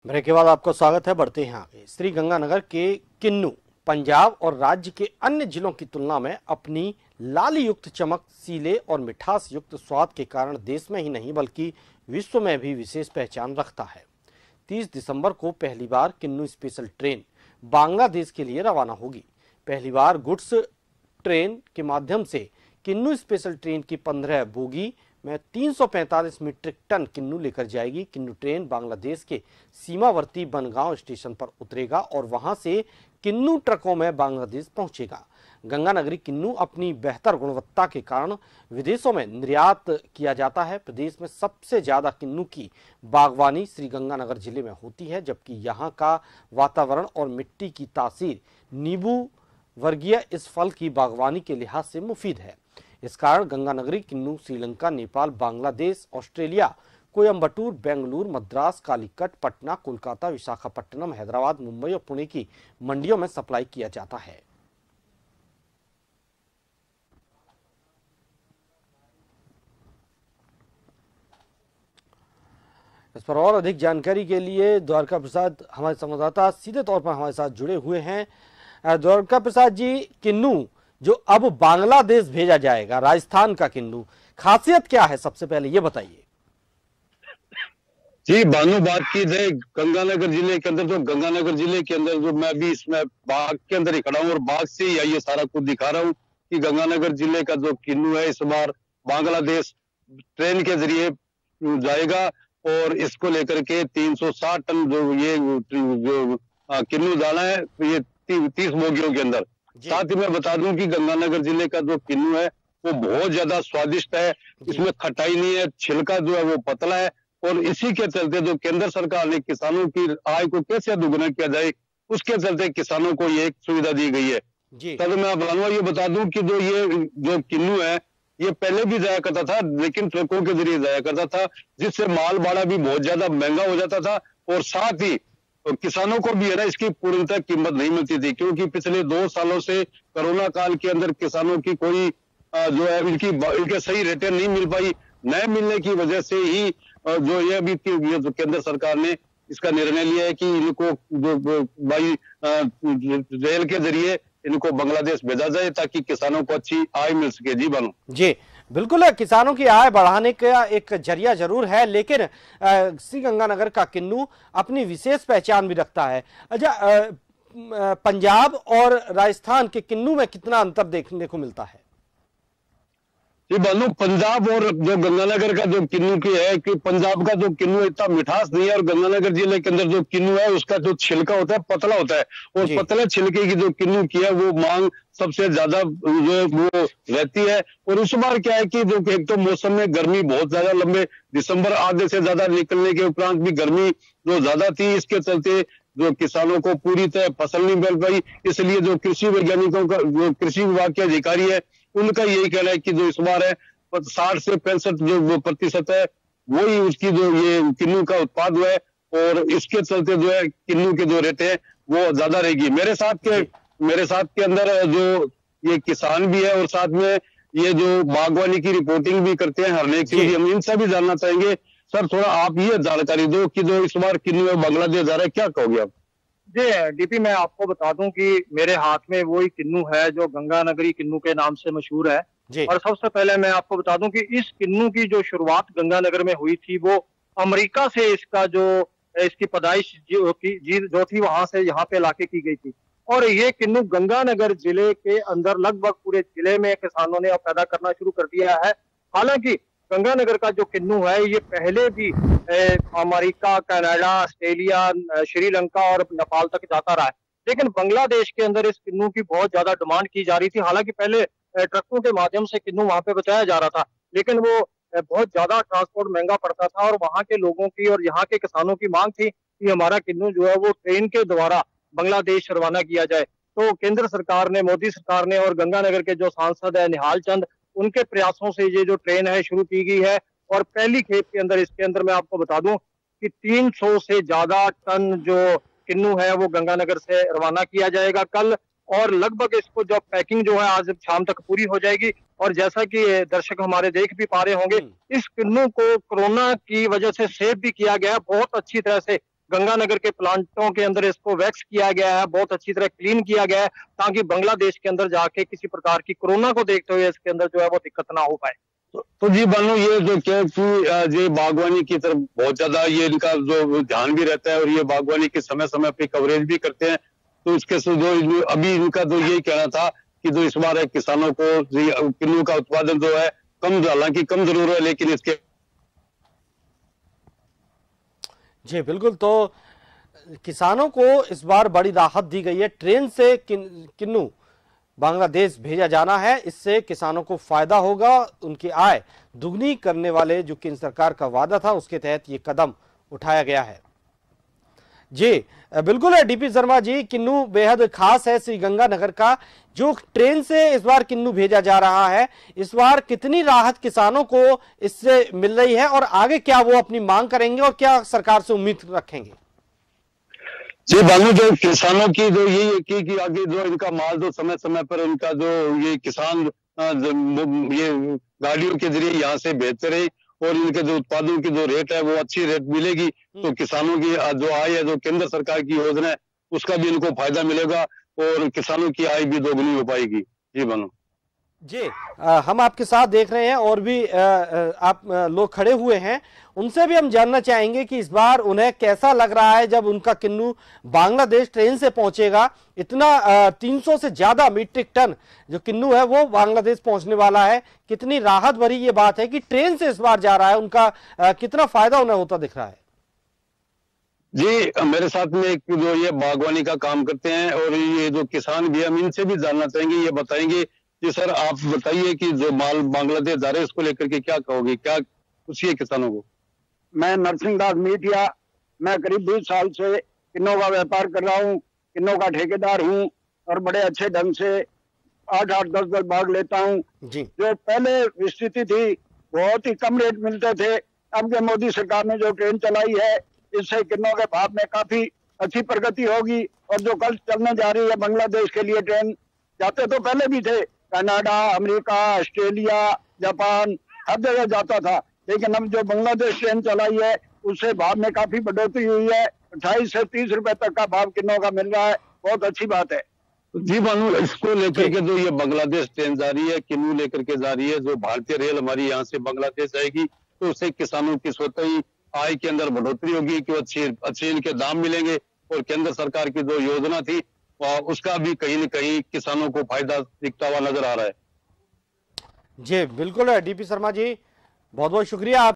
Break के बाद आपको स्वागत है। बढ़ते हैं आगे। श्रीगंगानगर के किन्नू पंजाब और राज्य के अन्य जिलों की तुलना में अपनी लाली युक्त चमक, सीले और मिठास युक्त स्वाद के कारण देश में ही नहीं बल्कि विश्व में भी विशेष पहचान रखता है। 30 दिसंबर को पहली बार किन्नू स्पेशल ट्रेन बांग्लादेश के लिए रवाना होगी। पहली बार गुड्स ट्रेन के माध्यम से किन्नू स्पेशल ट्रेन की 15 बोगी में 345 मीट्रिक टन किन्नू लेकर जाएगी। किन्नू ट्रेन बांग्लादेश के सीमावर्ती बनगांव स्टेशन पर उतरेगा और वहां से किन्नू ट्रकों में बांग्लादेश पहुंचेगा। गंगानगरी किन्नू अपनी बेहतर गुणवत्ता के कारण विदेशों में निर्यात किया जाता है। प्रदेश में सबसे ज्यादा किन्नू की बागवानी श्रीगंगानगर जिले में होती है, जबकि यहाँ का वातावरण और मिट्टी की तासीर नींबू वर्गीय इस फल की बागवानी के लिहाज से मुफीद है। इस कारण गंगानगरी किन्नू श्रीलंका, नेपाल, बांग्लादेश, ऑस्ट्रेलिया, कोयम्बटूर, बेंगलुरु, मद्रास, कालीकट, पटना, कोलकाता, विशाखापट्टनम, हैदराबाद, मुंबई और पुणे की मंडियों में सप्लाई किया जाता है। इस पर और अधिक जानकारी के लिए द्वारका प्रसाद हमारे संवाददाता सीधे तौर पर हमारे साथ जुड़े हुए हैं। द्वारका प्रसाद जी, किन्नू जो अब बांग्लादेश भेजा जाएगा, राजस्थान का किन्नू, खासियत क्या है सबसे पहले ये बताइए। जी बानो, बात की जाए गंगानगर जिले के अंदर, तो गंगानगर जिले के अंदर जो मैं अभी इसमें बाग के अंदर ही खड़ा हूँ और बाग से ही ये सारा कुछ दिखा रहा हूँ कि गंगानगर जिले का जो किन्नू है इस बार बांग्लादेश ट्रेन के जरिए जाएगा और इसको लेकर के 360 टन जो किन्नू जाना है ये 30 बोगियों के अंदर। साथ ही मैं बता दूं कि गंगानगर जिले का जो किन्नू है वो बहुत ज्यादा स्वादिष्ट है, इसमें खटाई नहीं है, छिलका जो है वो पतला है और इसी के चलते जो केंद्र सरकार ने किसानों की आय को कैसे दोगुना किया जाए उसके चलते किसानों को ये एक सुविधा दी गई है। तब मैं आपको ये बता दूं कि जो किन्नू है ये पहले भी जाया करता था, लेकिन ट्रकों के जरिए जाया करता था, जिससे माल भाड़ा भी बहुत ज्यादा महंगा हो जाता था और साथ ही किसानों को भी है ना इसकी पूर्णतः कीमत नहीं मिलती थी, क्योंकि पिछले 2 सालों से कोरोना काल के अंदर किसानों की कोई जो है इनके सही रेटें नहीं मिल पाई। न मिलने की वजह से ही जो ये अभी जो केंद्र सरकार ने इसका निर्णय लिया है कि इनको रेल के जरिए इनको बांग्लादेश भेजा जाए ताकि किसानों को अच्छी आय मिल सके। जी बानो जी बिल्कुल है, किसानों की आय बढ़ाने का एक जरिया जरूर है, लेकिन श्रीगंगानगर का किन्नू अपनी विशेष पहचान भी रखता है। अच्छा, पंजाब और राजस्थान के किन्नू में कितना अंतर देखने को मिलता है? जी बानो, पंजाब और जो गंगानगर का जो किन्नू की है कि पंजाब का जो किन्नू इतना मिठास नहीं है और गंगानगर जिले के अंदर जो किन्नू है उसका जो छिलका होता है पतला होता है और पतले छिलके की जो किन्नू की है वो मांग सबसे ज्यादा जो वो रहती है। और उस बार क्या है कि जो एक तो मौसम में गर्मी बहुत ज्यादा लंबे दिसंबर आधे से ज्यादा निकलने के उपरांत भी गर्मी जो ज्यादा थी, इसके चलते जो किसानों को पूरी तरह फसल नहीं मिल पाई। इसलिए जो कृषि वैज्ञानिकों का जो कृषि विभाग के अधिकारी है उनका यही कहना है कि जो इस बार है 60 से 65 जो प्रतिशत है वही उसकी जो ये किन्नू का उत्पाद है और इसके चलते जो है किन्नू के जो रेट है वो ज्यादा रहेगी। मेरे साथ के अंदर जो ये किसान भी है और साथ में ये जो बागवानी की रिपोर्टिंग भी करते हैं हरनेक सिंह जी, हम इनसे भी जानना चाहेंगे। सर थोड़ा आप ये जानकारी दो कि जो इस बार किन्नू में बांग्लादेश जा रहा है, क्या कहोगे आप? जी डीपी, मैं आपको बता दूं कि मेरे हाथ में वही किन्नू है जो गंगानगरी किन्नू के नाम से मशहूर है। और सबसे पहले मैं आपको बता दूं कि इस किन्नू की जो शुरुआत गंगानगर में हुई थी वो अमेरिका से इसकी पैदाइश जो थी वहां से यहाँ पे लाके की गई थी। और ये किन्नू गंगानगर जिले के अंदर लगभग पूरे जिले में किसानों ने अब पैदा करना शुरू कर दिया है। हालांकि गंगानगर का जो किन्नू है ये पहले भी अमेरिका, कनाडा, ऑस्ट्रेलिया, श्रीलंका और नेपाल तक जाता रहा है, लेकिन बांग्लादेश के अंदर इस किन्नू की बहुत ज्यादा डिमांड की जा रही थी। हालांकि पहले ट्रकों के माध्यम से किन्नू वहां पे पहुंचाया जा रहा था, लेकिन वो बहुत ज्यादा ट्रांसपोर्ट महंगा पड़ता था और वहां के लोगों की और यहाँ के किसानों की मांग थी कि हमारा किन्नू जो है वो ट्रेन के द्वारा बांग्लादेश रवाना किया जाए। तो केंद्र सरकार ने, मोदी सरकार ने और गंगानगर के जो सांसद है निहाल चंद, उनके प्रयासों से ये जो ट्रेन है शुरू की गई है। और पहली खेप के अंदर इसके अंदर मैं आपको बता दूं कि 300 से ज्यादा टन जो किन्नू है वो गंगानगर से रवाना किया जाएगा कल, और लगभग इसको जो पैकिंग जो है आज शाम तक पूरी हो जाएगी। और जैसा कि दर्शक हमारे देख भी पा रहे होंगे, इस किन्नू को कोरोना की वजह से सेव भी किया गया, बहुत अच्छी तरह से गंगानगर के प्लांटों के अंदर इसको वैक्स किया गया है, बहुत अच्छी तरह क्लीन किया गया है, ताकि बांग्लादेश के अंदर जाके किसी प्रकार की कोरोना को देखते हुए इसके अंदर जो है वो दिक्कत ना हो पाए। तो जी बानू, ये जो क्या कि ये बागवानी की तरफ बहुत ज्यादा ये इनका जो ध्यान भी रहता है और ये बागवानी के समय समय पे कवरेज भी करते हैं। तो इसके से जो अभी इनका तो यही कहना था कि जो इस बार है किसानों को किन्नू का उत्पादन जो है कम, हालांकि कम जरूर है, लेकिन इसके जी बिल्कुल, तो किसानों को इस बार बड़ी राहत दी गई है। ट्रेन से किन्नू बांग्लादेश भेजा जाना है, इससे किसानों को फायदा होगा, उनकी आय दुगनी करने वाले जो केंद्र सरकार का वादा था उसके तहत ये कदम उठाया गया है। जी बिल्कुल है डीपी शर्मा जी, किन्नू बेहद खास है श्री गंगानगर का। जो ट्रेन से इस बार किन्नू भेजा जा रहा है, इस बार कितनी राहत किसानों को इससे मिल रही है और आगे क्या वो अपनी मांग करेंगे और क्या सरकार से उम्मीद रखेंगे? जी बानू, जो किसानों की जो यही है कि आगे जो इनका माल जो समय समय पर इनका जो ये किसान ये गाड़ियों के जरिए यहाँ से भेजते रहे और इनके जो उत्पादों की जो रेट है वो अच्छी रेट मिलेगी, तो किसानों की जो आय है, जो केंद्र सरकार की योजना है उसका भी इनको फायदा मिलेगा और किसानों की आय भी दोगुनी हो पाएगी। जी बानू जी, हम आपके साथ देख रहे हैं और भी आप लोग खड़े हुए हैं, उनसे भी हम जानना चाहेंगे कि इस बार उन्हें कैसा लग रहा है जब उनका किन्नू बांग्लादेश ट्रेन से पहुंचेगा। इतना 300 से ज्यादा मीट्रिक टन जो किन्नू है वो बांग्लादेश पहुंचने वाला है। कितनी राहत भरी ये बात है कि ट्रेन से इस बार जा रहा है, उनका कितना फायदा उन्हें होता दिख रहा है? जी, मेरे साथ में एक जो ये बागवानी का काम करते हैं और ये जो किसान भी, हम इनसे भी जानना चाहेंगे, ये बताएंगे कि सर आप बताइए कि जो माल बांग्लादेश जा रहे हैं इसको लेकर के क्या कहोगे, क्या खुशी है किसानों को? मैं नरसिंह दास मीटिया, मैं करीब 20 साल से किन्नों का व्यापार कर रहा हूँ, किन्नों का ठेकेदार हूँ और बड़े अच्छे ढंग से 8-8, 10-10 बाग लेता हूँ। जो पहले स्थिति थी बहुत ही कम रेट मिलते थे, अब के मोदी सरकार ने जो ट्रेन चलाई है इससे किन्नों के भाव में काफी अच्छी प्रगति होगी। और जो कल चलने जा रही है बांग्लादेश के लिए ट्रेन, जाते तो पहले भी थे, कनाडा, अमेरिका, ऑस्ट्रेलिया, जापान, हर जगह जाता था, लेकिन अब जो बांग्लादेश ट्रेन चलाई है उससे भाव में काफी बढ़ोतरी हुई है। 28 से 30 रुपए तक का भाव किन्नों का मिल रहा है, बहुत अच्छी बात है। जी बानू, इसको लेकर के जो ये बांग्लादेश ट्रेन जा रही है, किन्नू लेकर के जा रही है, जो भारतीय रेल हमारी यहाँ से बांग्लादेश जाएगी, तो उससे किसानों की स्वतः ही आय के अंदर बढ़ोतरी होगी कि अच्छे इनके दाम मिलेंगे और केंद्र सरकार की जो योजना थी उसका भी कहीं न कहीं किसानों को फायदा दिखता हुआ नजर आ रहा है। जी बिल्कुल है डीपी शर्मा जी, बहुत बहुत शुक्रिया।